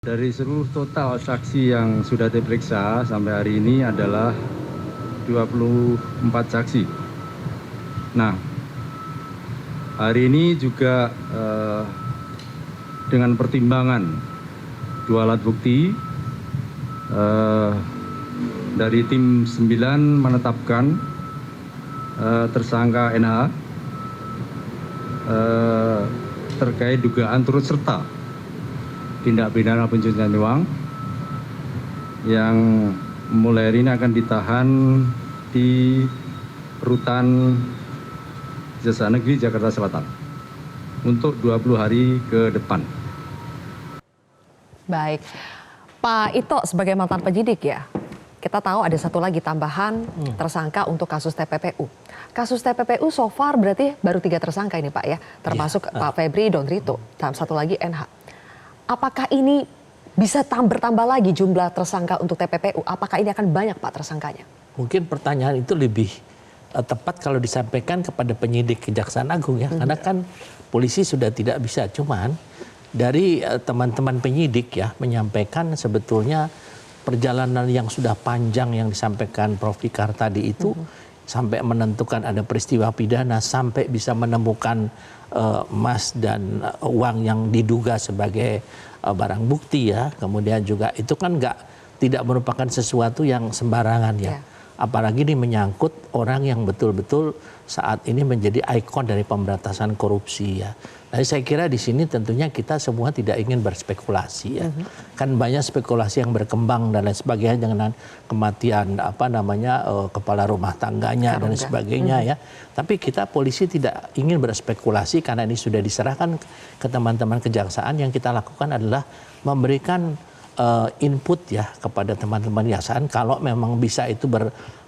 Dari seluruh total saksi yang sudah diperiksa sampai hari ini adalah 24 saksi. Nah, hari ini juga dengan pertimbangan dua alat bukti, dari tim 9 menetapkan tersangka NH terkait dugaan turut serta tindak pidana pencucian uang yang mulai hari ini akan ditahan di Rutan Kejaksaan Negeri Jakarta Selatan untuk 20 hari ke depan. Baik, Pak Ito sebagai mantan penyidik ya, kita tahu ada satu lagi tambahan tersangka untuk kasus TPPU. Kasus TPPU so far berarti baru 3 tersangka ini Pak ya, termasuk Pak Febri, Don Rito, dan satu lagi NH. Apakah ini bisa bertambah lagi jumlah tersangka untuk TPPU? Apakah ini akan banyak Pak tersangkanya? Mungkin pertanyaan itu lebih tepat kalau disampaikan kepada penyidik Kejaksaan Agung ya. Karena kan polisi sudah tidak bisa. Cuman dari teman-teman penyidik ya menyampaikan sebetulnya perjalanan yang sudah panjang yang disampaikan Prof. Fikar tadi itu sampai menentukan ada peristiwa pidana, sampai bisa menemukan emas dan uang yang diduga sebagai barang bukti ya. Kemudian juga itu kan tidak merupakan sesuatu yang sembarangan ya. Apalagi ini menyangkut orang yang betul-betul saat ini menjadi ikon dari pemberantasan korupsi ya. Nah, saya kira di sini tentunya kita semua tidak ingin berspekulasi ya. Kan banyak spekulasi yang berkembang dan lain sebagainya dengan kematian kepala rumah tangganya dan sebagainya ya. Tapi kita polisi tidak ingin berspekulasi karena ini sudah diserahkan ke teman-teman kejaksaan. Yang kita lakukan adalah memberikan input ya kepada teman-teman kejaksaan kalau memang bisa itu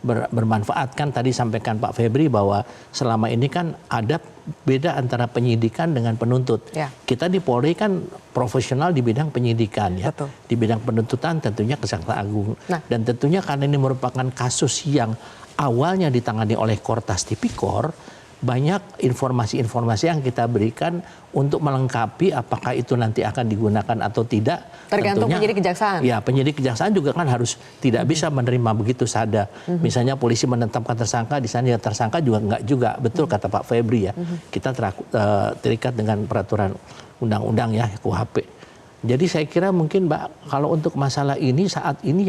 bermanfaat. Kan tadi sampaikan Pak Febri bahwa selama ini kan ada beda antara penyidikan dengan penuntut. Ya. Kita di Polri kan profesional di bidang penyidikan ya. Betul. Di bidang penuntutan tentunya Kejaksaan Agung. Nah. Dan tentunya karena ini merupakan kasus yang awalnya ditangani oleh Kortas Tipikor, banyak informasi-informasi yang kita berikan untuk melengkapi apakah itu nanti akan digunakan atau tidak. Tergantung penyidik kejaksaan. Ya, penyidik kejaksaan juga kan harus tidak bisa menerima begitu saja. Misalnya polisi menetapkan tersangka, di sana tersangka juga enggak juga. Betul kata Pak Febri ya. Kita terikat dengan peraturan undang-undang ya, KUHP. Jadi saya kira mungkin Mbak, kalau untuk masalah ini saat ini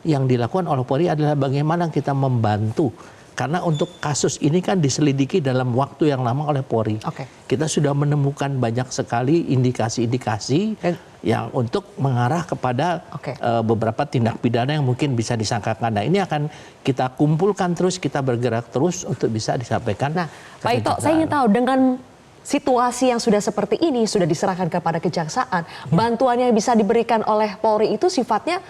yang dilakukan oleh Polri adalah bagaimana kita membantu. Karena untuk kasus ini kan diselidiki dalam waktu yang lama oleh Polri. Kita sudah menemukan banyak sekali indikasi-indikasi yang untuk mengarah kepada beberapa tindak pidana yang mungkin bisa disangkakan. Nah, ini akan kita kumpulkan terus, kita bergerak terus untuk bisa disampaikan. Nah, Pak Ito, saya ingin tahu dengan situasi yang sudah seperti ini, sudah diserahkan kepada kejaksaan, bantuan yang bisa diberikan oleh Polri itu sifatnya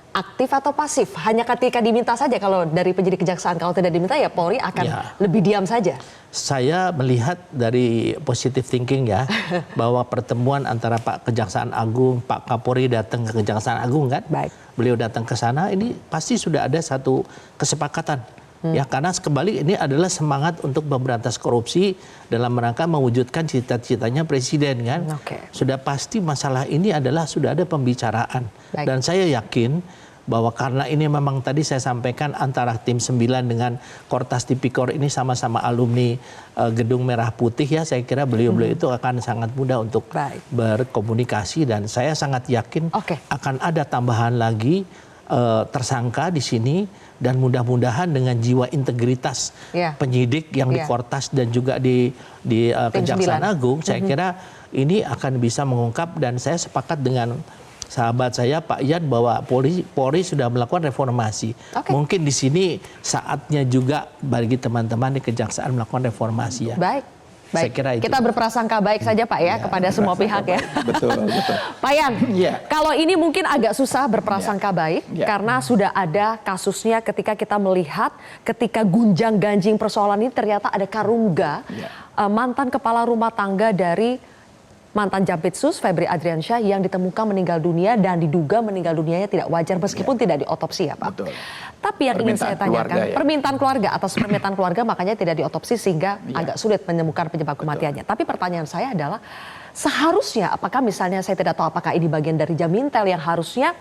aktif atau pasif? Hanya ketika diminta saja kalau dari penyidik kejaksaan, kalau tidak diminta ya Polri akan lebih diam saja. Saya melihat dari positive thinking ya, bahwa pertemuan antara Pak Kejaksaan Agung, Pak Kapolri datang ke Kejaksaan Agung kan, beliau datang ke sana, ini pasti sudah ada satu kesepakatan. Ya, karena kembali ini adalah semangat untuk memberantas korupsi dalam rangka mewujudkan cita-citanya presiden kan. Sudah pasti masalah ini adalah sudah ada pembicaraan. Dan saya yakin bahwa karena ini memang tadi saya sampaikan antara tim 9 dengan Kortas Tipikor ini sama-sama alumni Gedung Merah Putih ya, saya kira beliau-beliau itu akan sangat mudah untuk berkomunikasi dan saya sangat yakin akan ada tambahan lagi tersangka di sini dan mudah-mudahan dengan jiwa integritas penyidik yang di Kortas dan juga di Kejaksaan Agung, saya kira ini akan bisa mengungkap. Dan saya sepakat dengan sahabat saya Pak Ian bahwa Polri sudah melakukan reformasi. Mungkin di sini saatnya juga bagi teman-teman di Kejaksaan melakukan reformasi ya. Baik, kita berprasangka baik saja Pak ya, kepada semua pihak ya. Betul. Pak Yan, kalau ini mungkin agak susah berprasangka baik karena sudah ada kasusnya ketika kita melihat ketika gunjang-ganjing persoalan ini ternyata ada Karungga, mantan kepala rumah tangga dari mantan Jampitsus Febri Adriansyah yang ditemukan meninggal dunia dan diduga meninggal dunianya tidak wajar meskipun tidak diotopsi ya Pak. Betul. Tapi yang ingin saya tanyakan, permintaan keluarga atas permintaan keluarga makanya tidak diotopsi sehingga agak sulit menemukan penyebab kematiannya. Tapi pertanyaan saya adalah seharusnya apakah misalnya saya tidak tahu apakah ini bagian dari Jamintel yang harusnya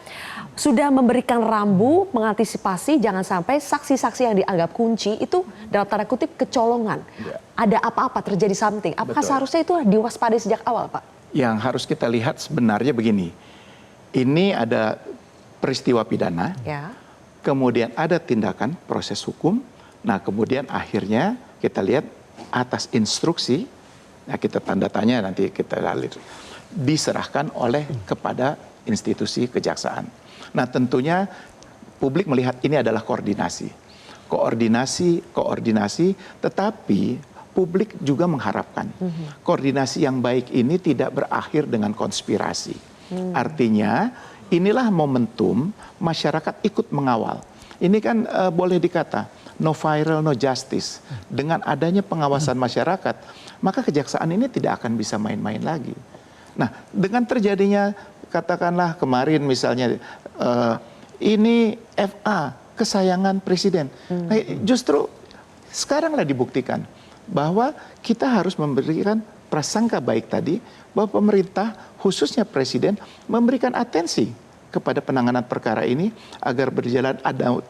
sudah memberikan rambu mengantisipasi jangan sampai saksi-saksi yang dianggap kunci itu dalam tanda kutip kecolongan. Ada apa-apa terjadi something. Apakah seharusnya itu diwaspadai sejak awal, Pak? Yang harus kita lihat sebenarnya begini. Ini ada peristiwa pidana. Ya. Kemudian ada tindakan proses hukum. Nah, kemudian akhirnya kita lihat atas instruksi, nah kita tanda tanya nanti kita lihat, diserahkan oleh kepada institusi kejaksaan. Nah, tentunya publik melihat ini adalah koordinasi, tetapi publik juga mengharapkan koordinasi yang baik ini tidak berakhir dengan konspirasi. Artinya inilah momentum masyarakat ikut mengawal. Ini kan boleh dikata no viral, no justice. Dengan adanya pengawasan masyarakat, maka kejaksaan ini tidak akan bisa main-main lagi. Nah, dengan terjadinya katakanlah kemarin misalnya ini FA kesayangan presiden. Nah, justru sekaranglah dibuktikan bahwa kita harus memberikan prasangka baik tadi bahwa pemerintah khususnya presiden memberikan atensi kepada penanganan perkara ini agar berjalan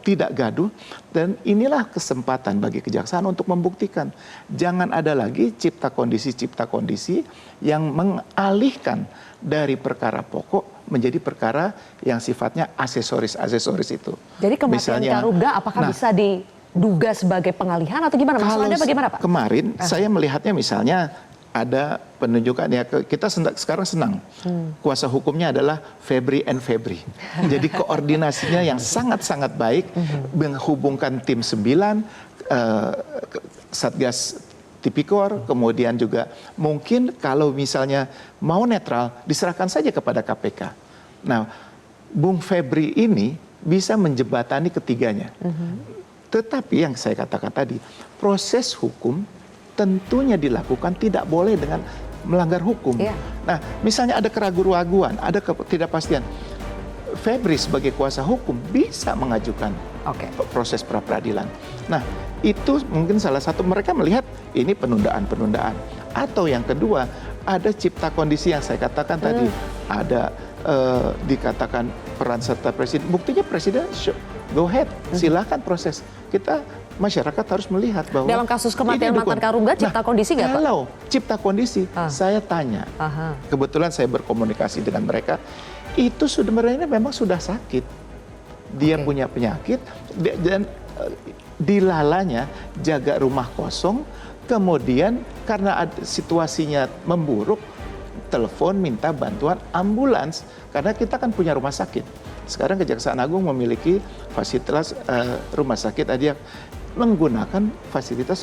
tidak gaduh, dan inilah kesempatan bagi kejaksaan untuk membuktikan jangan ada lagi cipta kondisi yang mengalihkan dari perkara pokok menjadi perkara yang sifatnya aksesoris itu. Jadi kematian Karungga apakah bisa diduga sebagai pengalihan atau gimana? Masalahnya bagaimana, Pak? Kemarin saya melihatnya misalnya ada penunjukan ya, kita sekarang senang kuasa hukumnya adalah Febri and Febri. Jadi koordinasinya yang sangat-sangat baik, menghubungkan tim 9, Satgas Tipikor, kemudian juga mungkin kalau misalnya mau netral diserahkan saja kepada KPK. Nah, Bung Febri ini bisa menjembatani ketiganya. Tetapi yang saya katakan tadi, proses hukum tentunya dilakukan tidak boleh dengan melanggar hukum. Nah, misalnya ada keraguan-raguan, ada ketidakpastian. Febri sebagai kuasa hukum bisa mengajukan proses pra-peradilan. Nah, itu mungkin salah satu mereka melihat ini penundaan-penundaan. Atau yang kedua, ada cipta kondisi yang saya katakan tadi. Ada dikatakan peran serta presiden. Buktinya presiden go ahead, silakan proses. Kita masyarakat harus melihat bahwa dalam kasus kematian mantan Karungga cipta kondisi nggak, Pak? Kalau cipta kondisi, saya tanya. Kebetulan saya berkomunikasi dengan mereka, itu sebenarnya memang sudah sakit. Dia punya penyakit dan dilalanya jaga rumah kosong, kemudian karena situasinya memburuk, telepon minta bantuan ambulans karena kita kan punya rumah sakit. Sekarang Kejaksaan Agung memiliki fasilitas rumah sakit aja menggunakan fasilitas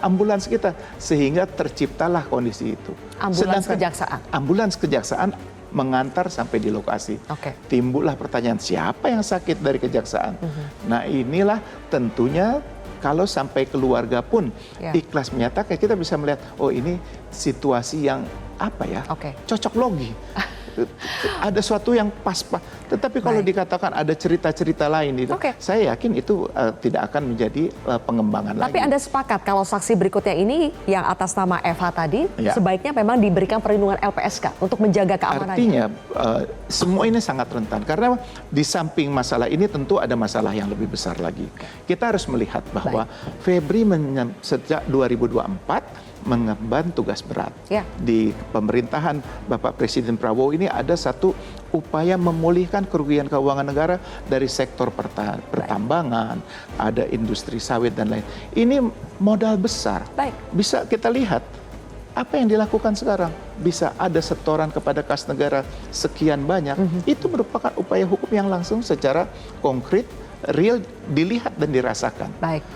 ambulans kita sehingga terciptalah kondisi itu. Ambulans kejaksaan mengantar sampai di lokasi. Timbullah pertanyaan siapa yang sakit dari kejaksaan. Nah, inilah tentunya kalau sampai keluarga pun ikhlas menyatakan, kita bisa melihat oh ini situasi yang cocok logi. Ada suatu yang pas-pas. Tetapi kalau dikatakan ada cerita-cerita lain itu, saya yakin itu tidak akan menjadi pengembangan lagi. Tapi Anda sepakat kalau saksi berikutnya ini yang atas nama FH tadi sebaiknya memang diberikan perlindungan LPSK untuk menjaga keamanannya? Artinya semua ini sangat rentan karena di samping masalah ini tentu ada masalah yang lebih besar lagi. Kita harus melihat bahwa Febri sejak 2024 mengemban tugas berat. Di pemerintahan Bapak Presiden Prabowo ini ada satu upaya memulihkan kerugian keuangan negara dari sektor pertambangan, ada industri sawit dan lain. Ini modal besar. Bisa kita lihat apa yang dilakukan sekarang. Bisa ada setoran kepada kas negara sekian banyak. Itu merupakan upaya hukum yang langsung secara konkret, real dilihat dan dirasakan.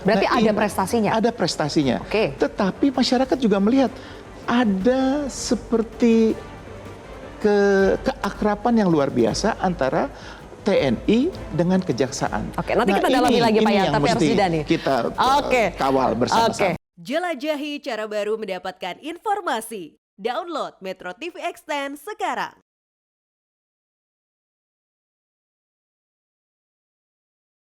Berarti ada prestasinya. Ada prestasinya. Tetapi masyarakat juga melihat ada seperti keakraban yang luar biasa antara TNI dengan kejaksaan. Nanti kita dalami lagi Pak ya, tapi harus nih. Kita kawal bersama-sama. Jelajahi cara baru mendapatkan informasi. Download Metro TV Extend sekarang.